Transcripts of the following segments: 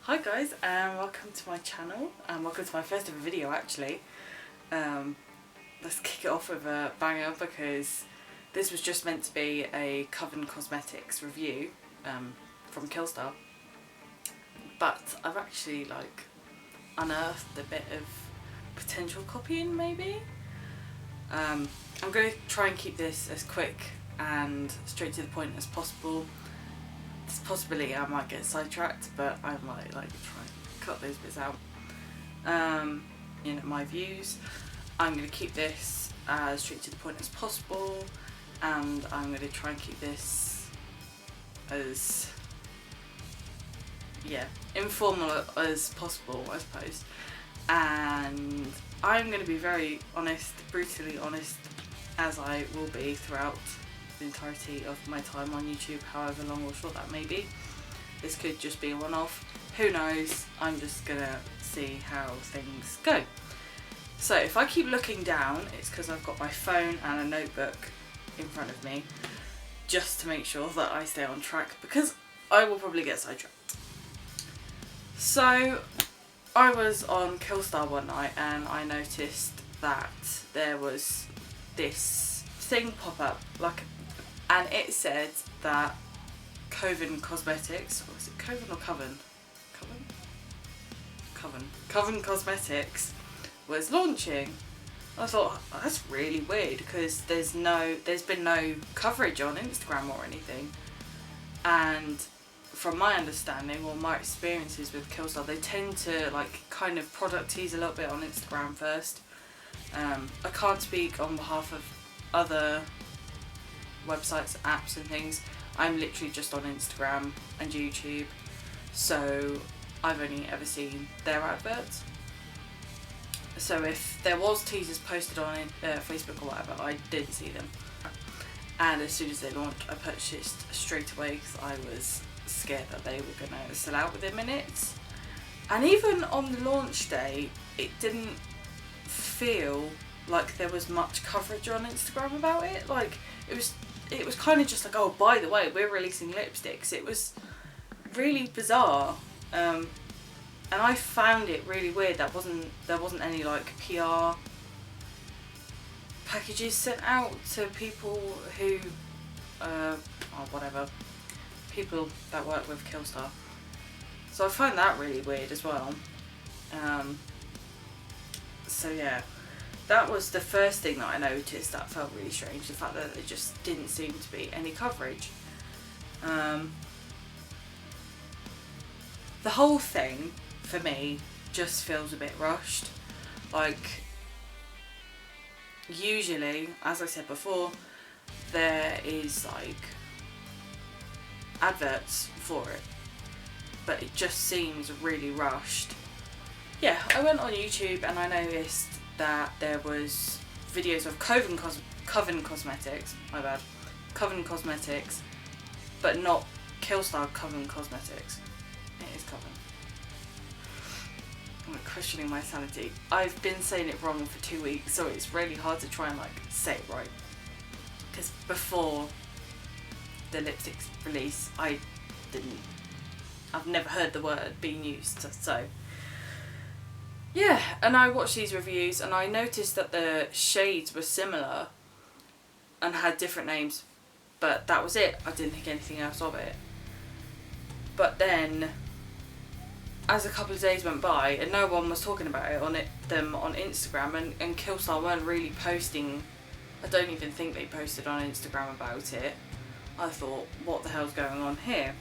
Hi guys, and welcome to my channel, and welcome to my first ever video actually. Let's kick it off with a banger because this was just meant to be a Coven Cosmetics review from Killstar, but I've actually unearthed a bit of potential copying maybe. I'm going to try and keep this as quick and straight to the point as possible. There's a possibility I might get sidetracked, but I might try and cut those bits out. My views. I'm going to keep this as straight to the point as possible, and I'm going to try and keep this as informal as possible, I suppose. And I'm going to be very honest, brutally honest, as I will be throughout the entirety of my time on YouTube, however long or short that may be. This could just be a one-off, who knows. I'm just gonna see how things go. So if I keep looking down, it's because I've got my phone and a notebook in front of me just to make sure that I stay on track, because I will probably get sidetracked. So I was on Killstar one night and I noticed that there was this thing pop up, and it said that Coven Cosmetics, or was it Coven or Coven? Coven Cosmetics was launching. I thought, oh, that's really weird, because there's been no coverage on Instagram or anything. And from my understanding or my experiences with Killstar, they tend to kind of product tease a little bit on Instagram first. I can't speak on behalf of other websites, apps and things. I'm literally just on Instagram and YouTube, so I've only ever seen their adverts. So if there was teasers posted on Facebook or whatever, I didn't see them. And as soon as they launched, I purchased straight away because I was scared that they were going to sell out within minutes. And even on the launch day, it didn't feel like there was much coverage on Instagram about it. It was kind of just like, oh, by the way, we're releasing lipsticks. It was really bizarre, and I found it really weird that there wasn't any PR packages sent out to people who, people that work with Killstar. So I find that really weird as well. So yeah. That was the first thing that I noticed that felt really strange, the fact that there just didn't seem to be any coverage. The whole thing, for me, just feels a bit rushed. Usually, as I said before, there is adverts for it, but it just seems really rushed. Yeah, I went on YouTube and I noticed that there was videos of Coven Cosmetics, Coven Cosmetics, but not Killstar Coven Cosmetics. It is Coven. I'm questioning my sanity. I've been saying it wrong for 2 weeks, so it's really hard to try and say it right. Because before the lipsticks release, I've never heard the word being used, so. Yeah, and I watched these reviews and I noticed that the shades were similar and had different names, but that was it. I didn't think anything else of it. But then, as a couple of days went by and no one was talking about it on Instagram, and Killstar weren't really posting, I don't even think they posted on Instagram about it, I thought, what the hell's going on here?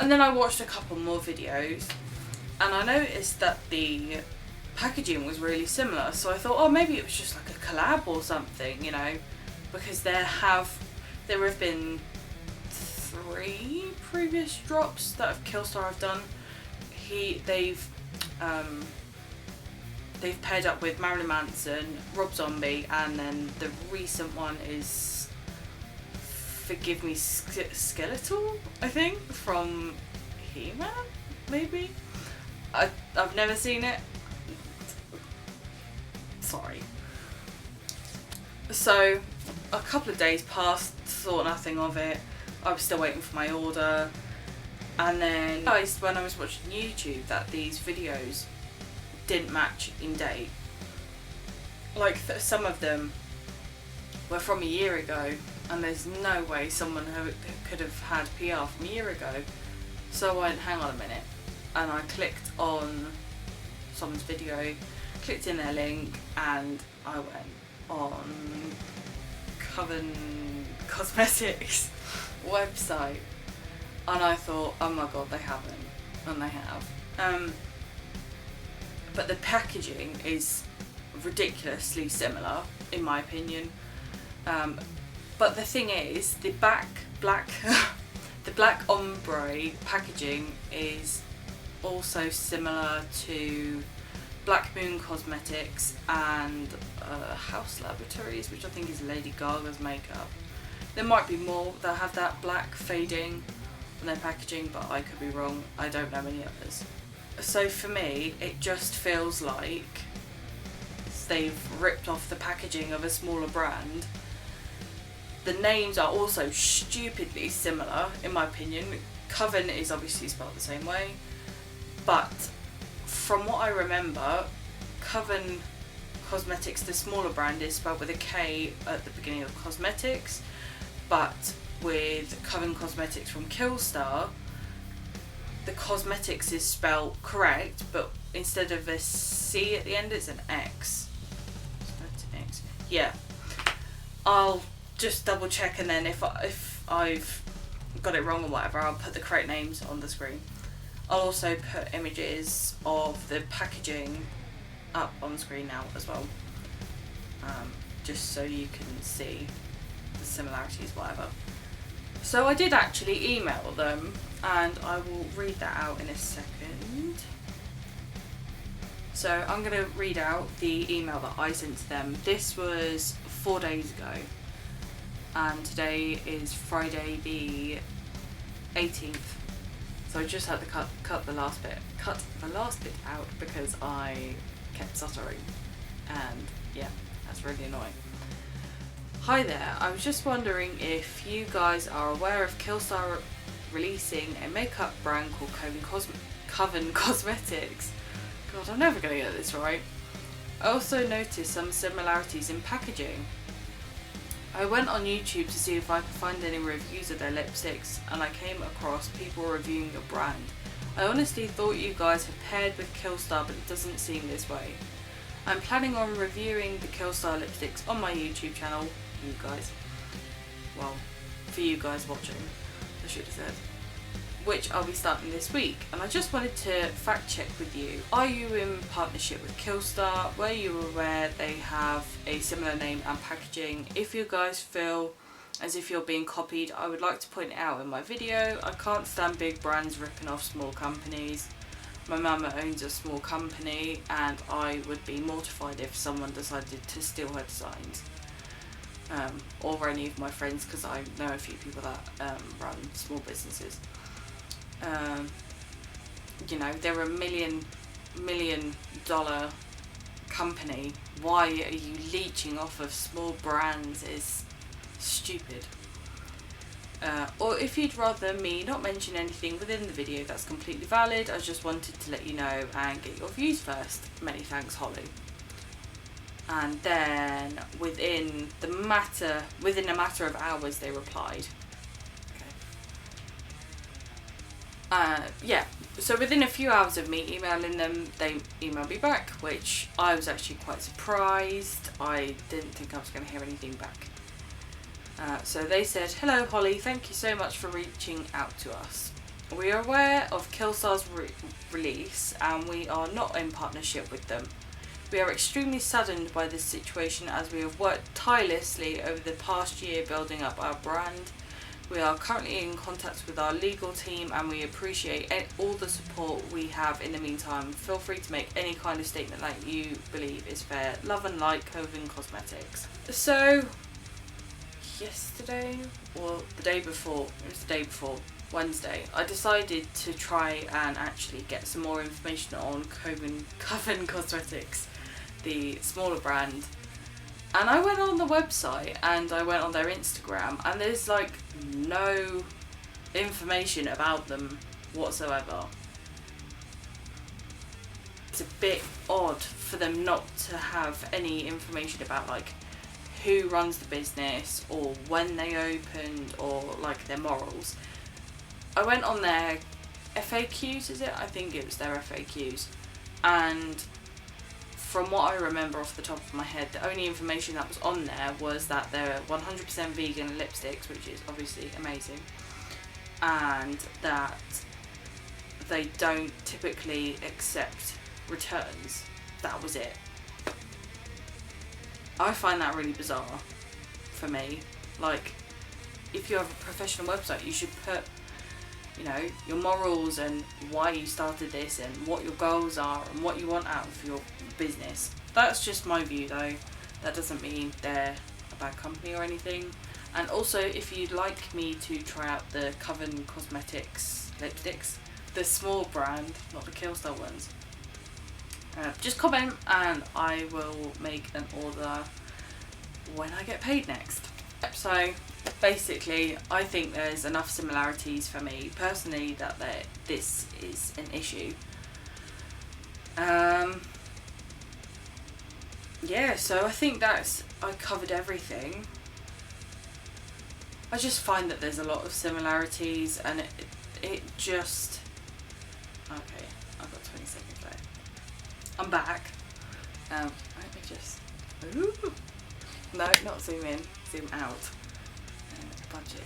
And then I watched a couple more videos, and I noticed that the packaging was really similar, so I thought, oh, maybe it was just a collab or something, because there have been 3 previous drops that Killstar have done. They've paired up with Marilyn Manson, Rob Zombie, and then the recent one is, forgive me, Skeletal, I think, from He-Man, maybe? I've never seen it. Sorry. So a couple of days passed, thought nothing of it. I was still waiting for my order. And then I realised when I was watching YouTube that these videos didn't match in date. Like some of them were from a year ago, and there's no way someone could have had PR from a year ago. So I went, hang on a minute, and I clicked on someone's video, clicked in their link, and I went on Coven Cosmetics website, and I thought, oh my god, they haven't, and they have. But the packaging is ridiculously similar, in my opinion. But the thing is, the black ombre packaging is also similar to Black Moon Cosmetics and House Laboratories, which I think is Lady Gaga's makeup. There might be more that have that black fading on their packaging, but I could be wrong. I don't know any others. So for me, it just feels like they've ripped off the packaging of a smaller brand. The names are also stupidly similar, in my opinion. Coven is obviously spelled the same way, but from what I remember, Coven Cosmetics, the smaller brand, is spelled with a K at the beginning of cosmetics, but with Coven Cosmetics from Killstar, the cosmetics is spelled correct, but instead of a C at the end, it's an X. Yeah, I'll just double check, and then if I've got it wrong or whatever, I'll put the correct names on the screen. I'll also put images of the packaging up on screen now as well, just so you can see the similarities, whatever. So I did actually email them, and I will read that out in a second. So I'm going to read out the email that I sent to them. This was 4 days ago, and today is Friday the 18th. So I just had to cut the last bit out because I kept stuttering, and yeah, that's really annoying. Hi there, I was just wondering if you guys are aware of Killstar releasing a makeup brand called Coven Cosmetics. God, I'm never going to get this right. I also noticed some similarities in packaging. I went on YouTube to see if I could find any reviews of their lipsticks, and I came across people reviewing a brand. I honestly thought you guys had paired with Killstar, but it doesn't seem this way. I'm planning on reviewing the Killstar lipsticks on my YouTube channel. You guys. Well, for you guys watching, I should have said. Which I'll be starting this week, and I just wanted to fact check with you. Are you in partnership with Killstar? Were you aware they have a similar name and packaging? If you guys feel as if you're being copied, I would like to point it out in my video. I can't stand big brands ripping off small companies. My mama owns a small company, and I would be mortified if someone decided to steal her designs. Or any of my friends, because I know a few people that run small businesses. You know, they're $1 million company. Why are you leeching off of small brands is stupid. Or if you'd rather me not mention anything within the video, that's completely valid. I just wanted to let you know and get your views first. Many thanks, Holly. And then within a matter of hours, they replied. Yeah, so within a few hours of me emailing them, they emailed me back, which I was actually quite surprised. I didn't think I was going to hear anything back. So they said, "Hello Holly, thank you so much for reaching out to us. We are aware of Killstar's release, and we are not in partnership with them. We are extremely saddened by this situation, as we have worked tirelessly over the past year building up our brand. We are currently in contact with our legal team, and we appreciate all the support we have in the meantime. Feel free to make any kind of statement that you believe is fair. Love and light, Coven Cosmetics." So, yesterday, or the day before, it was the day before, Wednesday, I decided to try and actually get some more information on Coven Cosmetics, the smaller brand. And I went on the website and I went on their Instagram, and there's like no information about them whatsoever. It's a bit odd for them not to have any information about like who runs the business or when they opened or like their morals. I went on their FAQs, is it? I think it was their FAQs, and from what I remember off the top of my head, the only information that was on there was that they're 100% vegan lipsticks, which is obviously amazing, and that they don't typically accept returns. That was it. I find that really bizarre for me. Like, if you have a professional website, you should put, you know, your morals and why you started this and what your goals are and what you want out of your business. That's just my view though. That doesn't mean they're a bad company or anything. And also, if you'd like me to try out the Coven Cosmetics lipsticks, the small brand, not the Killstar ones, just comment and I will make an order when I get paid next. So basically, I think there's enough similarities for me personally that this is an issue. Yeah, so I think I covered everything. I just find that there's a lot of similarities, and it just... Okay, I've got 20 seconds left. I'm back. Let me just... Ooh. No, not zoom in, zoom out. Budget.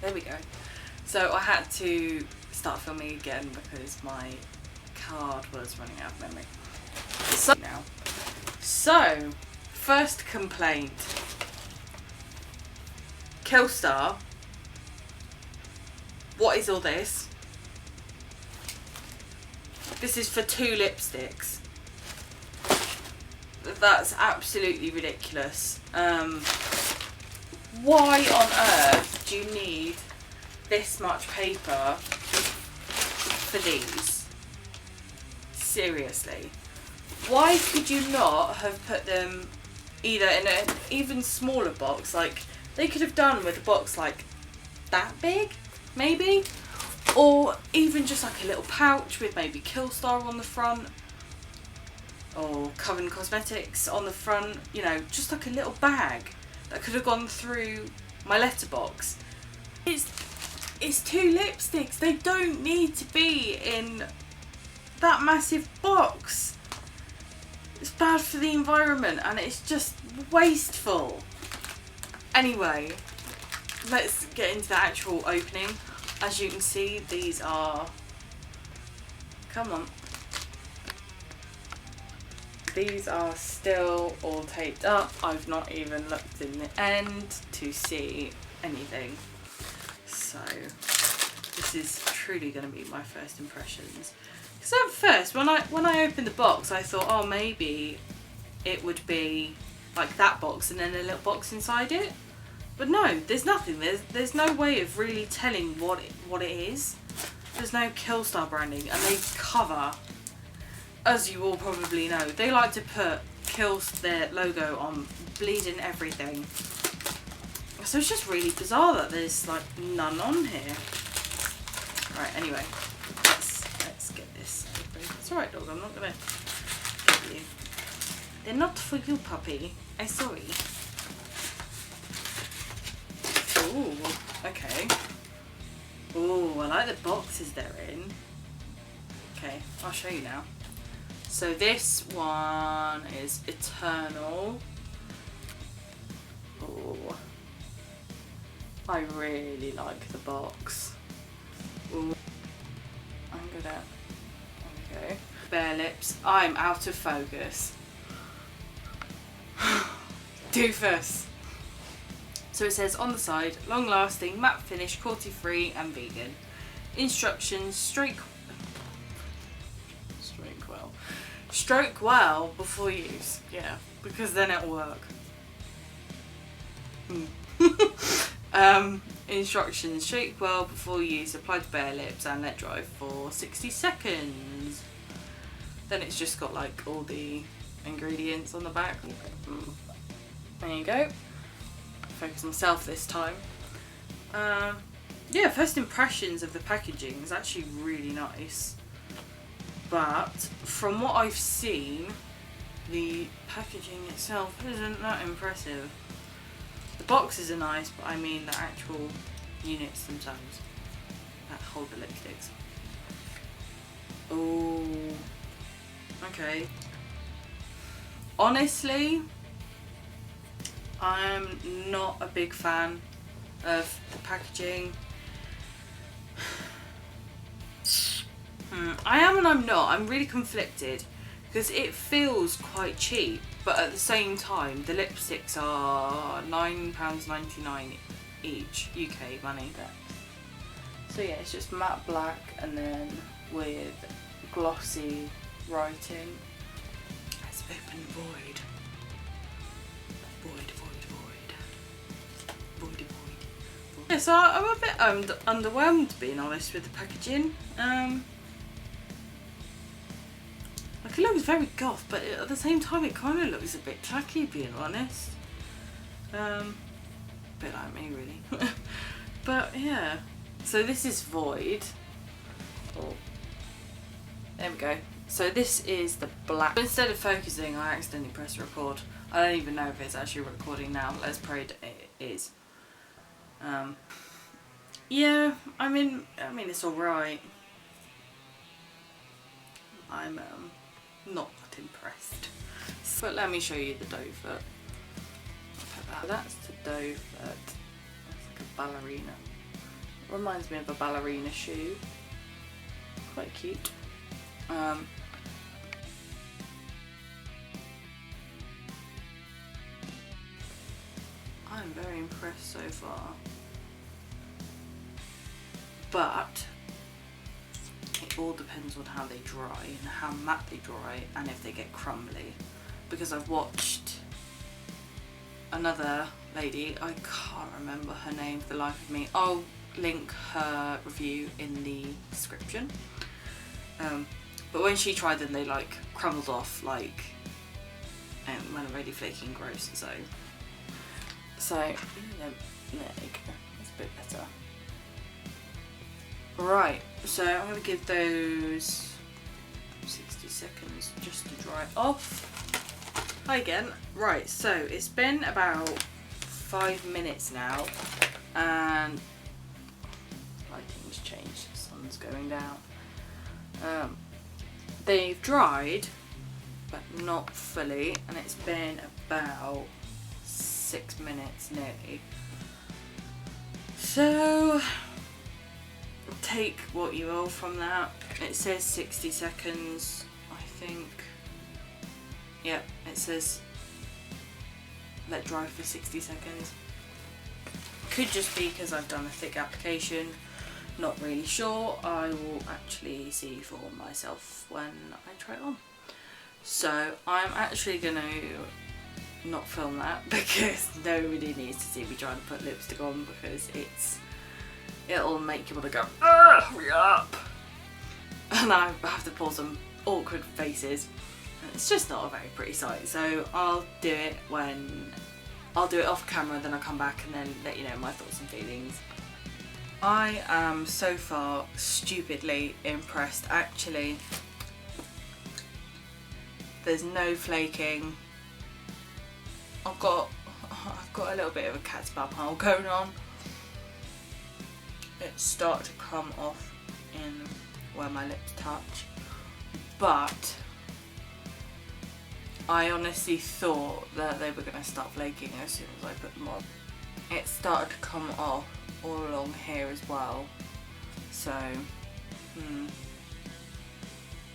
There we go. So I had to start filming again because my card was running out of memory. So, first complaint. Killstar. What is all this? This is for 2 lipsticks. That's absolutely ridiculous. Why on earth do you need this much paper for these? Seriously. Why could you not have put them either in an even smaller box? Like, they could have done with a box like that big, maybe? Or even just like a little pouch with maybe Killstar on the front. Or Coven Cosmetics on the front. You know, just like a little bag that could have gone through my letterbox. It's 2 lipsticks. They don't need to be in that massive box. It's bad for the environment and it's just wasteful. Anyway, let's get into the actual opening. As you can see, these are... Come on. These are still all taped up. I've not even looked in the end to see anything. So, this is truly going to be my first impressions. Because at first, when I opened the box, I thought, oh, maybe it would be like that box and then a little box inside it. But no, there's nothing. There's no way of really telling what it is. There's no Killstar branding, and they cover, as you all probably know, they like to put their logo on bleeding everything. So it's just really bizarre that there's like none on here. Right, anyway, let's get this open. It's alright, dog, I'm not gonna get you. They're not for you, puppy. I'm sorry. Ooh, okay. Ooh, I like the boxes they're in. Okay, I'll show you now. So this one is Eternal. Ooh. I really like the box. Ooh. I'm gonna... There we go. Bare lips. I'm out of focus. Doofus. So it says on the side, long lasting, matte finish, cruelty free and vegan. Instructions, stroke well before use. Yeah, because then it'll work. Instructions, shake well before use, apply to bare lips and let dry for 60 seconds. Then it's just got like all the ingredients on the back. There you go. Focus on myself this time. yeah, first impressions of the packaging is actually really nice. But from what I've seen, the packaging itself isn't that impressive. The boxes are nice, but I mean the actual units themselves that hold the lipsticks. Oh, okay. Honestly, I'm not a big fan of the packaging. I am and I'm not. I'm really conflicted because it feels quite cheap, but at the same time the lipsticks are £9.99 each, UK money. So yeah, it's just matte black and then with glossy writing. Let's open void. Void. Yeah, so I'm a bit underwhelmed, being honest, with the packaging. Like, it looks very goth, but at the same time it kind of looks a bit tacky, being honest. A bit like me, really. But yeah, so this is void. Oh, there we go. So this is the black. Instead of focusing, I accidentally pressed record. I don't even know if it's actually recording now. Let's pray it is. Yeah, I mean it's alright. I'm not impressed. But let me show you the doe foot. That's the doe foot. That's like a ballerina. Reminds me of a ballerina shoe. Quite cute. I'm very impressed so far. But it all depends on how they dry and how matte they dry and if they get crumbly. Because I've watched another lady, I can't remember her name for the life of me. I'll link her review in the description. But when she tried them, they like crumbled off, like, and went really flaky and gross. So there you go. That's a bit better. Right, so I'm going to give those 60 seconds just to dry off. Hi again. Right, so it's been about 5 minutes now and lighting's changed, the sun's going down. They've dried but not fully, and it's been about 6 minutes nearly. So take what you will from that. It says 60 seconds, I think. Yep, it says let dry for 60 seconds. Could just be because I've done a thick application. Not really sure. I will actually see for myself when I try it on. So I'm actually going to not film that because nobody needs to see me trying to put lipstick on, because it'll make you want to go, hurry up! And I have to pull some awkward faces. It's just not a very pretty sight, so I'll do it off camera, then I'll come back and then let you know my thoughts and feelings. I am so far stupidly impressed. Actually, there's no flaking. I've got a little bit of a cat's paw pile going on. It's starting to come off in where my lips touch, but I honestly thought that they were going to start flaking as soon as I put them on. It started to come off all along here as well, so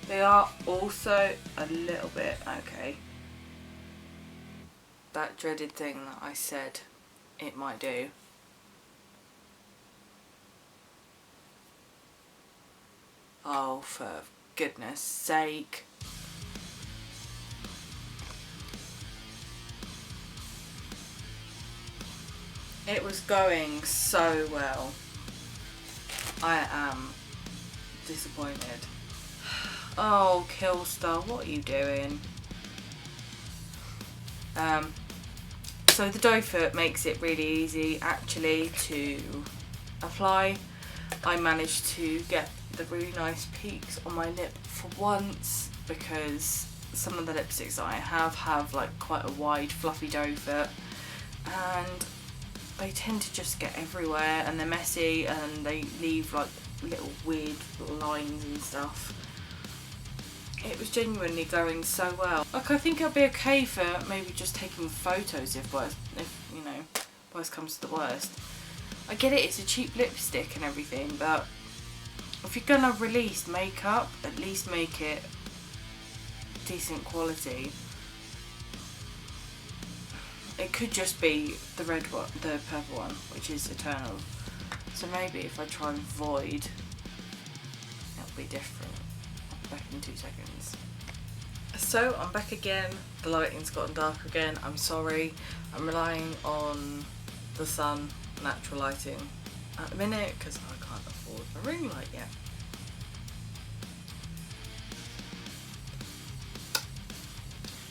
they are also a little bit okay. That dreaded thing that I said it might do. Oh, for goodness sake. It was going so well. I am disappointed. Oh, Killstar, what are you doing? So the doe foot makes it really easy actually to apply. I managed to get the really nice peaks on my lip for once, because some of the lipsticks that I have like quite a wide fluffy doe foot, and they tend to just get everywhere and they're messy and they leave like little weird little lines and stuff. It was genuinely going so well. Like, I think it'll be okay for maybe just taking photos if you know, worst comes to the worst. I get it, it's a cheap lipstick and everything, but if you're gonna release makeup, at least make it decent quality. It could just be the red one, the purple one, which is Eternal. So maybe if I try Void, it'll be different. I'll be back in 2 seconds. So I'm back again. The lighting's gotten dark again. I'm sorry. I'm relying on the sun, natural lighting at the minute because I can't afford a ring light yet.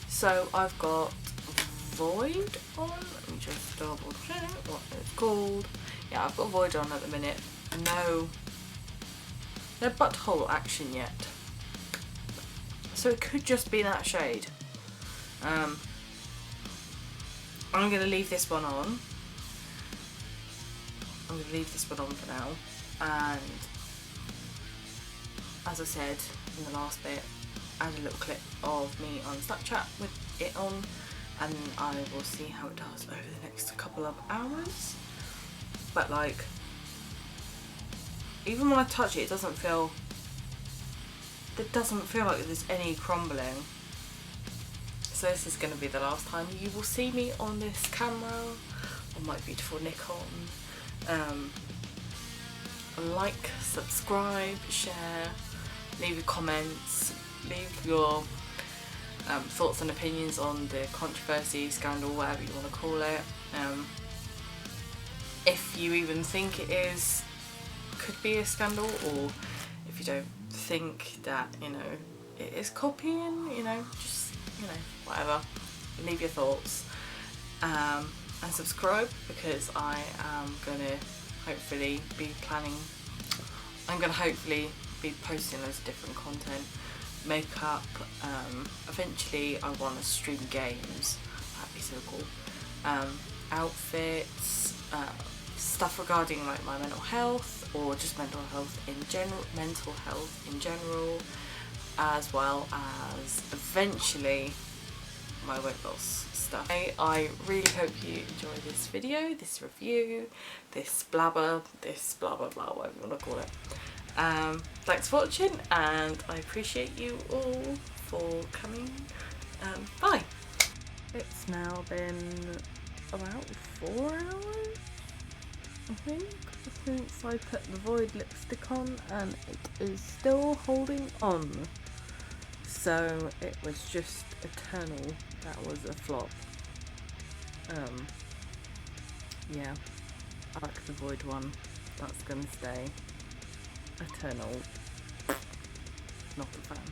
So I've got Void on. Let me just double check what it's called. Yeah, I've got Void on at the minute. No butthole action yet. So it could just be that shade. I'm going to leave this one on. I'm going to leave this one on for now. And as I said in the last bit, add a little clip of me on Snapchat with it on, and I will see how it does over the next couple of hours. But like, even when I touch it, it doesn't feel like there's any crumbling. So this is going to be the last time you will see me on this camera, on my beautiful Nikon. Like, subscribe, share, leave your comments, leave your thoughts and opinions on the controversy, scandal, whatever you want to call it. If you even think it could be a scandal, or if you don't think that, you know, it is copying, you know, just, you know, whatever. Leave your thoughts. And subscribe, because I am gonna hopefully be posting loads of different content, makeup, eventually I want to stream games, that'd be so cool, outfits, stuff regarding like my mental health, or just mental health in general, as well as eventually my weight loss stuff. I really hope you enjoy this video, this review, this blabber, this blah blah blah, whatever you want to call it. Thanks for watching, and I appreciate you all for coming. Bye. It's now been about 4 hours, I think, since I put the Void lipstick on, and it is still holding on. So it was just Eternal that was a flop. Yeah, I like the Void one, that's gonna stay. Eternal, not a fan.